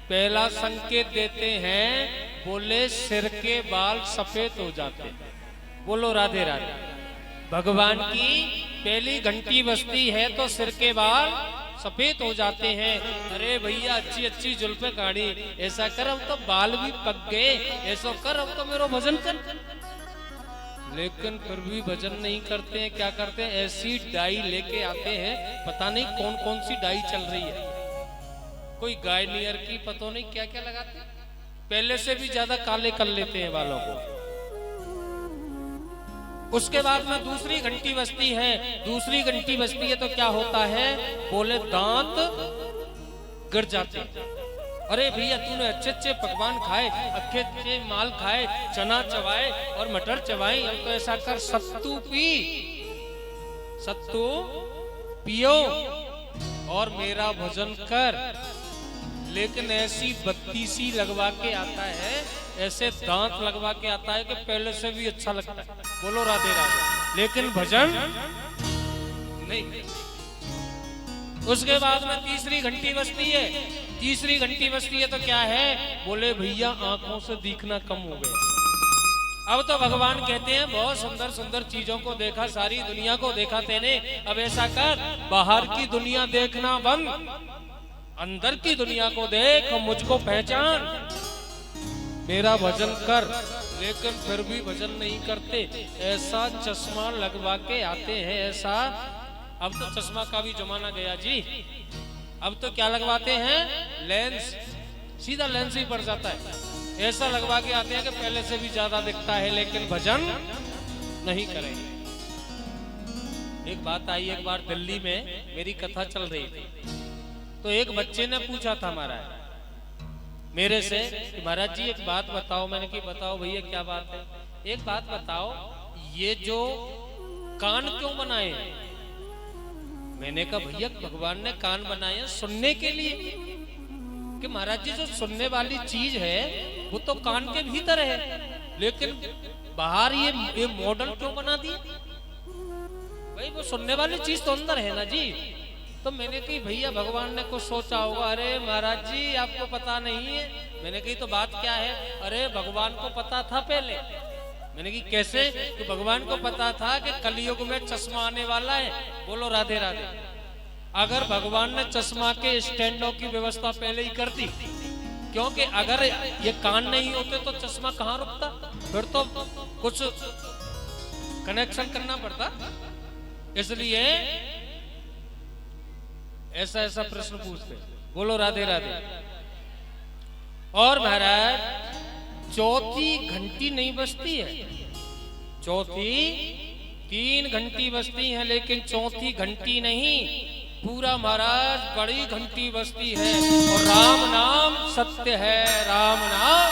पहला संकेत देते हैं, बोले सिर के बाल सफेद हो जाते हैं। बोलो राधे राधे। भगवान की पहली घंटी बजती है तो सिर के बाल सफेद हो जाते हैं। अरे भैया अच्छी अच्छी जुल्फे काढ़ी, ऐसा कर अब तो बाल भी पक गए, ऐसा कर अब तो मेरा भजन कर। लेकिन फिर भी भजन नहीं करते हैं। क्या करते हैं? ऐसी डाई लेके आते हैं, पता नहीं कौन कौन सी डाई चल रही है, कोई गार्नियर की, पता नहीं क्या क्या लगाते हैं, पहले से भी ज्यादा काले कर लेते हैं बालों को। उसके बाद में दूसरी घंटी बजती है। दूसरी घंटी बजती है तो क्या होता है? बोले दांत गिर जाते हैं। अरे भैया तूने अच्छे अच्छे पकवान खाए, अच्छे अच्छे माल खाए, चना चबाए और मटर चबाए, अब तो ऐसा कर सत्तू पी, सत्तू पियो और मेरा भजन कर। लेकिन ऐसी बत्ती सी लगवा के आता है, ऐसे दांत लगवा के आता है कि पहले से भी अच्छा लगता है। बोलो राधे राधे। लेकिन भजन नहीं। उसके बाद में तीसरी घंटी बजती है। तीसरी घंटी बजती है तो क्या है? बोले भैया आंखों से दिखना कम हो गया। अब तो भगवान कहते हैं बहुत सुंदर सुंदर चीजों को देखा, सारी दुनिया को देखा तेने, अब ऐसा कर बाहर की दुनिया देखना बंद, अंदर की दुनिया को देख, मुझको पहचान, मेरा भजन कर। लेकिन फिर भी भजन नहीं करते। ऐसा चश्मा लगवा के आते हैं, ऐसा। अब तो चश्मा का भी जमाना गया जी। अब तो क्या लगवाते हैं? लेंस, सीधा लेंस ही पड़ जाता है। ऐसा लगवा के आते हैं कि पहले से भी ज्यादा दिखता है, लेकिन भजन नहीं करेंगे। एक बात आई, एक बार दिल्ली में मेरी कथा चल रही थी, तो एक बच्चे ने पूछा था महाराज मेरे से कि महाराज जी एक बात बताओ। मैंने कि बताओ भैया क्या बात है? एक बात बताओ, ये जो कान क्यों बनाए हैं? मैंने कहा भैया भगवान ने कान बनाए सुनने के लिए। कि महाराज जी जो सुनने वाली चीज है वो तो कान के भीतर है, लेकिन बाहर ये मॉडल क्यों बना दिए? भाई वो सुनने वाली चीज तो अंदर है ना जी। तो मैंने कही भैया भगवान ने कुछ सोचा होगा। अरे महाराज जी आपको पता नहीं है। मैंने कही तो बात क्या है? अरे भगवान को पता था पहले। मैंने कही कैसे? कि भगवान को पता था कि कलयुग में चश्मा आने वाला है। बोलो राधे राधे। अगर भगवान ने चश्मा के स्टैंडों की व्यवस्था पहले ही कर दी, क्योंकि अगर ये कान नहीं होते तो चश्मा कहाँ रुकता, फिर तो कुछ कनेक्शन करना पड़ता। इसलिए ऐसा ऐसा प्रश्न पूछते। बोलो राधे राधे। और महाराज चौथी घंटी नहीं बजती है। चौथी 3 घंटी बजती है, लेकिन चौथी घंटी नहीं, पूरा महाराज बड़ी घंटी बजती है। और राम नाम सत्य है, राम नाम।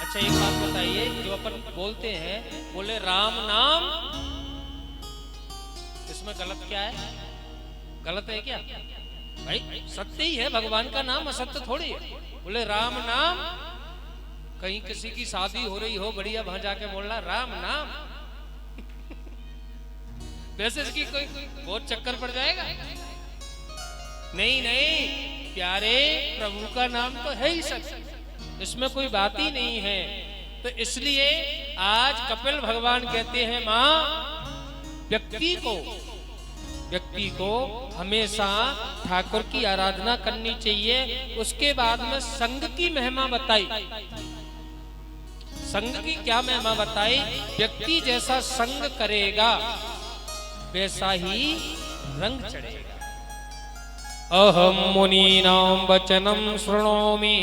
अच्छा एक बात बताइए, जो अपन बोलते हैं, बोले राम नाम, इसमें गलत क्या है? गलत है क्या? भाई सत्य ही है, भगवान का नाम असत्य थोड़ी है। बोले राम नाम, कहीं किसी की शादी हो रही हो, बढ़िया वहां जाके बोल रहा राम नाम, वैसे इसकी कोई बहुत चक्कर पड़ जाएगा। नहीं नहीं, प्यारे प्रभु का नाम तो है ही सत्य, इसमें कोई बात ही नहीं है। तो इसलिए आज कपिल भगवान कहते हैं मां व्यक्ति को हमेशा ठाकुर की आराधना करनी चाहिए। उसके बाद में संग की महिमा बताई। संग की क्या महिमा बताई? व्यक्ति जैसा संग करेगा वैसा ही रंग चढ़ेगा। अहम मुनीनां वचनम शृणोमि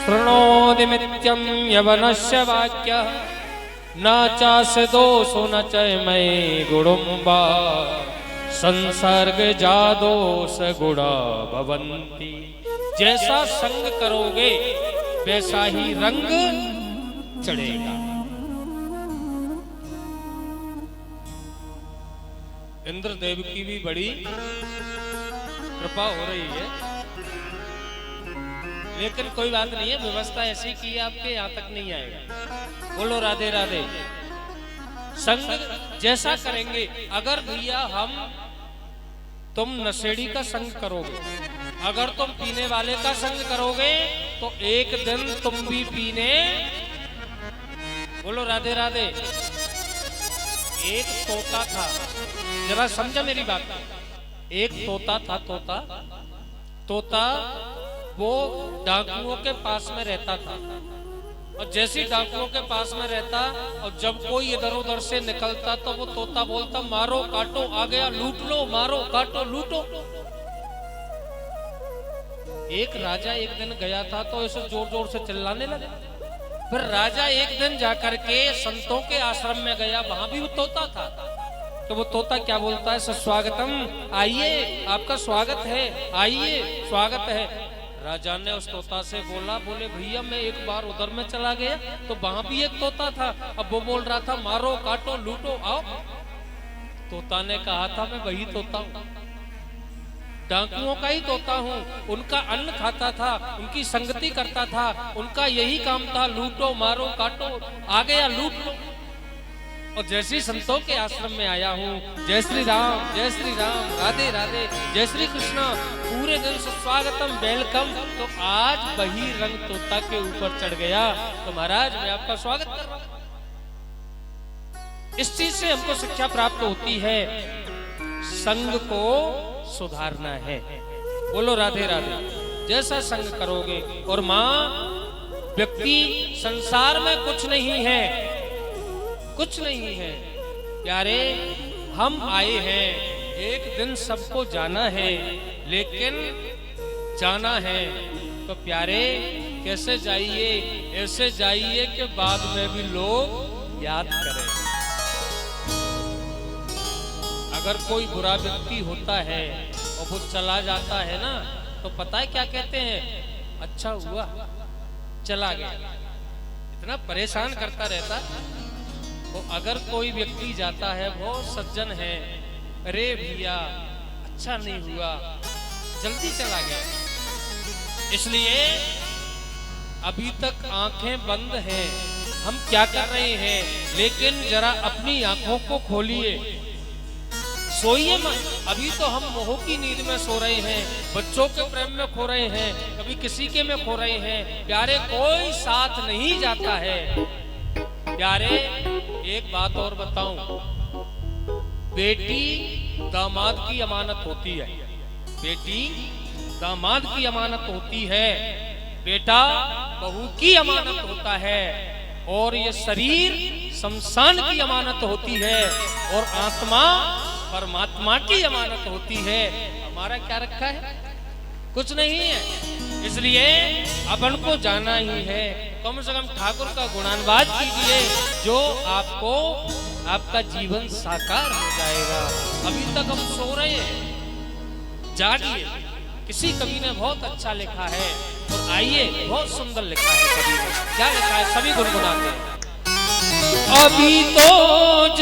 शृणोति नित्यं यवनस्य वाक्यः न चास्य दोषो न च मयि गुणुम्बा संसर्ग जादोष गुणा भवन्ति। जैसा संग करोगे वैसा ही रंग चढ़ेगा। इंद्रदेव की भी बड़ी कृपा हो रही है, लेकिन कोई बात नहीं है, व्यवस्था ऐसी की है आपके यहाँ तक नहीं आएगा। बोलो राधे राधे। संग जैसा करेंगे, अगर भैया तुम नशेड़ी का संग करोगे अगर तुम पीने वाले का संग करोगे तो एक दिन तुम भी पीने। बोलो राधे राधे। एक तोता था, जरा समझा मेरी बात। एक तोता था, तोता वो डाकुओं के पास में रहता था, और जैसे डाकुओं के पास में रहता और जब कोई इधर उधर से निकलता तो वो तोता बोलता मारो काटो आ गया लूट लो, मारो काटो लूटो। एक राजा एक दिन गया था तो ऐसे जोर जोर से चिल्लाने लगा। फिर राजा एक दिन जाकर के संतों के आश्रम में गया, वहां भी वो तोता था। तो वो तोता क्या बोलता है, स्वागतम, आइए आपका स्वागत है, आइए स्वागत है। राजा ने उस तोता से बोले भैया मैं एक बार उधर में चला गया तो वहां भी एक तोता था, अब वो बोल रहा था मारो काटो लूटो आओ। तोता ने कहा था मैं वही तोता हूं, डाकुओं का ही तोता हूँ, उनका अन्न खाता था, उनकी संगति करता था, उनका यही काम था लूटो मारो काटो, आ गया लूट लो। और जैसे संतों के आश्रम में आया हूँ, जय श्री राम राधे राधे, जय श्री कृष्ण, पूरे दिन से स्वागतम वेलकम। तो आज वही रंग तोता के ऊपर चढ़ गया, तो महाराज मैं आपका स्वागत कर रहा हूँ। इस चीज से हमको शिक्षा प्राप्त होती है, संग को सुधारना है। बोलो राधे राधे। जैसा संग करोगे, और माँ व्यक्ति संसार में कुछ नहीं है, कुछ नहीं है प्यारे, हम आए हैं, एक दिन सबको जाना है, लेकिन जाना है तो प्यारे कैसे जाइए, ऐसे जाइए कि बाद में भी लोग याद करें। अगर कोई बुरा व्यक्ति होता है और वो चला जाता है ना, तो पता है क्या कहते हैं, अच्छा हुआ चला गया, इतना परेशान करता रहता। तो अगर कोई व्यक्ति जाता है, वो सज्जन है, अरे भैया अच्छा नहीं हुआ, जल्दी चला गया। इसलिए अभी तक आंखें बंद हैं, हम क्या कर रहे हैं, लेकिन जरा अपनी आंखों को खोलिए, सोइए मत। अभी तो हम मोह की नींद में सो रहे हैं, बच्चों के प्रेम में खो रहे हैं, कभी किसी के में खो रहे हैं। प्यारे कोई साथ नहीं जाता है। प्यारे एक बात और बताऊं, बेटी दामाद की अमानत होती है, बेटी दामाद की अमानत होती है, बेटा बहू की अमानत होता है, और ये शरीर शमशान की अमानत होती है, और आत्मा परमात्मा की अमानत होती है। हमारा क्या रखा है, कुछ नहीं है। इसलिए अपन को जाना ही है। कम से कम ठाकुर का गुणानुवाद कीजिए, जो आपको आपका जीवन साकार हो जाएगा। अभी तक हम सो रहे हैं, जागिए। किसी कवि ने बहुत अच्छा लिखा है, और आइए बहुत सुंदर लिखा है कवि ने। क्या लिखा है, सभी गुनगुनाते हैं। अभी तो